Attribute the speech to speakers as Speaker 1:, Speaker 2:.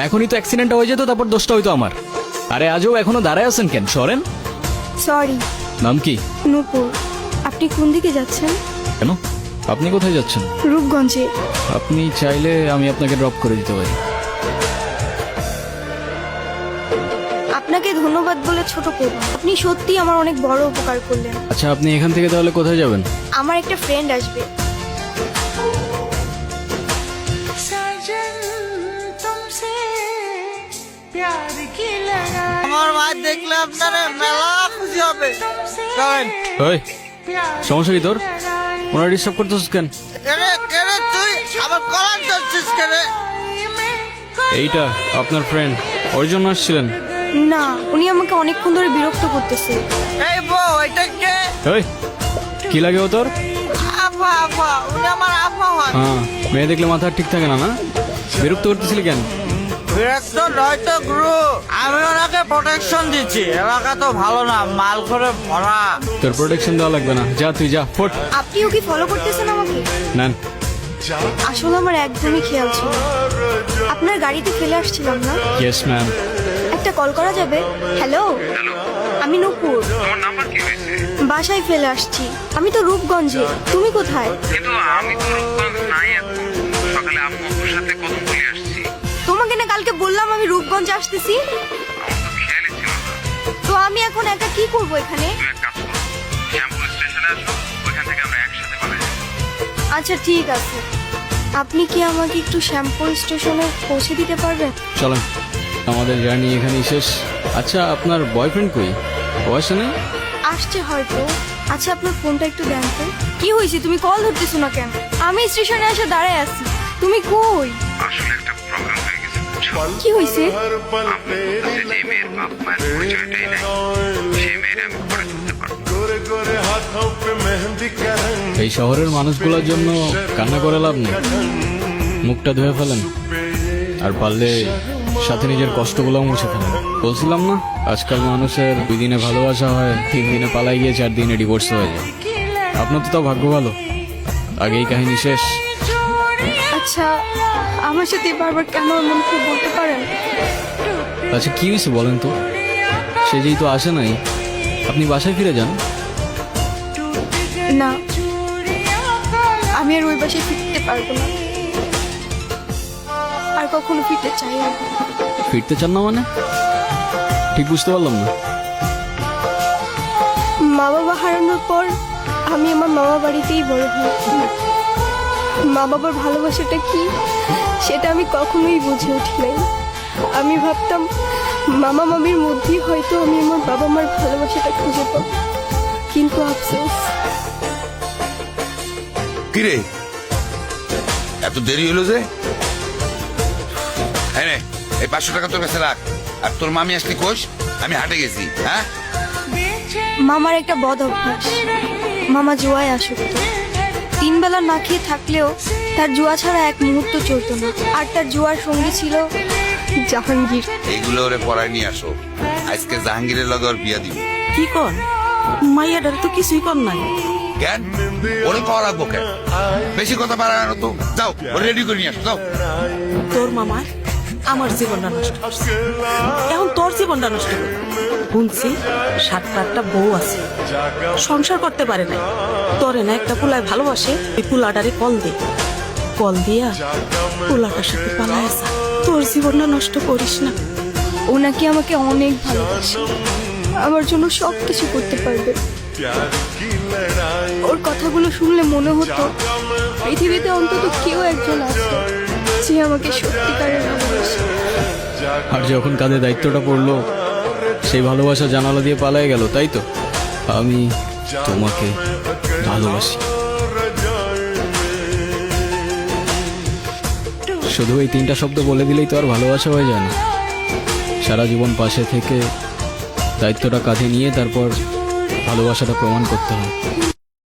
Speaker 1: এখনই তো অ্যাক্সিডেন্টটা হয়ে যেত, তারপর দোষটা হইতো আমার। আরে আজও এখনো দাঁড়ায় আছেন কেন, সরেন।
Speaker 2: সরি।
Speaker 1: নাম কি?
Speaker 2: নূপুর। আপনি কোন দিকে যাচ্ছেন?
Speaker 1: কেন, আপনি কোথায় যাচ্ছেন?
Speaker 2: রূপগঞ্জে।
Speaker 1: আপনি চাইলে আমি আপনাকে ড্রপ করে দিতে পারি।
Speaker 2: আপনাকে ধন্যবাদ বলে ছোট করব, আপনি সত্যি আমার অনেক বড় উপকার করলেন।
Speaker 1: আচ্ছা, আপনি এখান থেকে তাহলে কোথায় যাবেন?
Speaker 2: আমার একটা ফ্রেন্ড আসবে।
Speaker 3: আমার মা দেখলে আপনার মেলা খুশি হবে।
Speaker 1: ওই, সমস্যা কি তোর? ওনারা ডিস্টার্ব করতেছিস কেন?
Speaker 3: তুই আমার কলার ধরছিস কেন?
Speaker 1: এইটা আপনার ফ্রেন্ড, ওর জন্য আসছিলেন?
Speaker 2: না, উনি আমাকে অনেকক্ষণ ধরে বিরক্ত করতেছে।
Speaker 3: এই বউ, এটা কে?
Speaker 1: ওই, কি লাগে ও তোর?
Speaker 3: আপা, আপা, উনি আমার আপা হয়।
Speaker 1: হ্যাঁ, মেয়ে দেখলে মাথা ঠিক থাকে না, না? বিরক্ত করতেছিলি কেন?
Speaker 3: বিরক্ত নয়তো গুরু, আমি ওনাকে প্রোটেকশন দিচ্ছি। এলাকা তো ভালো না, মাল করে ভরা।
Speaker 1: তোর প্রোটেকশন দেওয়া লাগবে না, যা তুই যা, ফোট।
Speaker 2: আপনিও কি ফলো করতেছেন আমাকে?
Speaker 1: নেন।
Speaker 2: আসলে আমার একদমই খেয়াল ছিল না। আপনার গাড়িতে ফেলে আসছিলাম না?
Speaker 1: Yes ma'am.
Speaker 2: একটা কল করা যাবে? হ্যালো, আমি নূপুর।
Speaker 4: তোমার নাম্বার কি হয়েছে?
Speaker 2: বাসায় ফেলে আসছি। আমি তো রূপগঞ্জে। তুমি কোথায়?
Speaker 4: কিন্তু আমি তো রূপগঞ্জ নাই এখন। সকালে আম্মু আপুর সাথে কদমতলী আসছি।
Speaker 2: তোমাকে না কালকে বললাম আমি রূপগঞ্জে আসতেছি।
Speaker 4: আমার তো খেয়ালই ছিল না।
Speaker 2: তো আমি এখন একা কি করব এখানে?
Speaker 4: তুমি এক কাজ করো, শ্যামপুর স্টেশনে আসো, ওইখান থেকে আমরা একসাথে পালাই যাবো।
Speaker 2: আচ্ছা ঠিক আছে, আপনি কি আমাকে একটু শ্যামপুর স্টেশনে পৌঁছে দিতে পারবেন?
Speaker 1: চলেন, আমাদের জার্নি এখানেই শেষ। আচ্ছা, আপনার বয়ফ্রেন্ড কই? ও আসে নাই?
Speaker 2: আসছে হয়তো। আচ্ছা, আপনার ফোনটা একটু দেন তো। কি হয়েছে, তুমি কল ধরতেছো না কেন? আমি স্টেশনে এসে দাঁড়ায় আছি, তুমি কই?
Speaker 4: আসলে একটা প্রবলেম হয়ে গেছে, বুঝছো?
Speaker 2: কি হয়েছে?
Speaker 4: আম্মু বলতেছে যে মেয়ের বাপ মায়ের পরিচয়টাই নাই, সেই মেয়ের আমি পরে ধরতে পারবো।
Speaker 1: এই শহরের মানুষগুলোর জন্য কান্না করে লাভ নেই, মুখটা ধুয়ে ফেলেন, আর পারলে সাথে নিজের কষ্টগুলোও মুছে ফেলেন। বলছিলাম না, আজকাল মানুষের 2 দিনে ভালোবাসা হয়, 3 দিনে পালাই গিয়ে 4 দিনে ডিভোর্স হয়ে যায়। আপনার তো তাও ভাগ্য ভালো, আগেই কাহিনী শেষ।
Speaker 2: আচ্ছা, আমার সাথে বারবার কেন এমন করে বলতে পারেন?
Speaker 1: আচ্ছা, কি হয়েছে বলেন তো? সে যেই তো আসে নাই, আপনি বাসায় ফিরে যান।
Speaker 2: না, আমি আর ওই বাসায় ফিরতে পারবো না, আর কখনো ফিরতে চাই না।
Speaker 1: ফিরতে চান না মানে? ঠিক বুঝতে পারলাম না।
Speaker 2: মা বাবা হারানোর পর আমি আমার মামা বাড়িতেই বড় হয়েছি। মা বাবার ভালোবাসাটা কি সেটা আমি কখনোই বুঝে উঠি নাই। আমি ভাবতাম মামা মামির মধ্যেই হয়তো আমি আমার বাবা মার ভালোবাসাটা খুঁজে পাবো, কিন্তু আফসোস।
Speaker 5: কিরে, এত দেরি হলো যে? এই নে, এই 500 টাকা তোর কাছে রাখ। আর তোর মামি আসলে কোষ আমি হাটে গেছি। হ্যাঁ,
Speaker 2: মামার একটা বদ অভ্যাস, মামা জুয়ায় আসক্ত। 3 বেলা না খেয়ে থাকলেও তার জুয়া ছাড়া এক মুহূর্ত চলতো না। আর তার জুয়ার সঙ্গী ছিল জাহাঙ্গীর।
Speaker 5: এইগুলো ওরে পড়ায় নিয়ে আসো, আজকে জাহাঙ্গীরের লগে ওর বিয়া দিব।
Speaker 6: কি কর মাইয়াটার তো কিছুই কর নাই।
Speaker 5: কেন ওরে পাওয়া রাখবো কেন? বেশি কথা বাড়ানো তো। যাও, ওরে রেডি করে নিয়ে আসো, যাও।
Speaker 6: তোর মামার আমার জীবনটা নষ্ট করছে, এখন তোর জীবনটা নষ্ট করবে। শুনছি 7-8টা বউ আছে, সংসার করতে পারে না। তোরে না একটা পুলায় ভালোবাসে, ওই পুলাটারে কল দে, কল দিয়া পুলাটার সাথে পালায় আসা। তোর জীবনটা নষ্ট করিস না।
Speaker 2: ও নাকি আমাকে অনেক ভালোবাসে, আমার জন্য সব কিছু করতে পারবে। ওর কথাগুলো শুনলে মনে হতো পৃথিবীতে অন্তত কেউ একজন আছে যে আমাকে সত্যিকারের ভালোবাসে।
Speaker 1: আর যখন কাঁধে দায়িত্বটা পড়লো, সেই ভালোবাসা জানালা দিয়ে পালায় গেল, তাই তো? আমি তোমাকে ভালোবাসি। শুধু এই 3টা শব্দ বলে দিলেই তো আর ভালোবাসা হয়ে যায় না। সারা জীবন পাশে থেকে দায়িত্বটা কাঁধে নিয়ে তারপর ভালোবাসাটা প্রমাণ করতে হয়।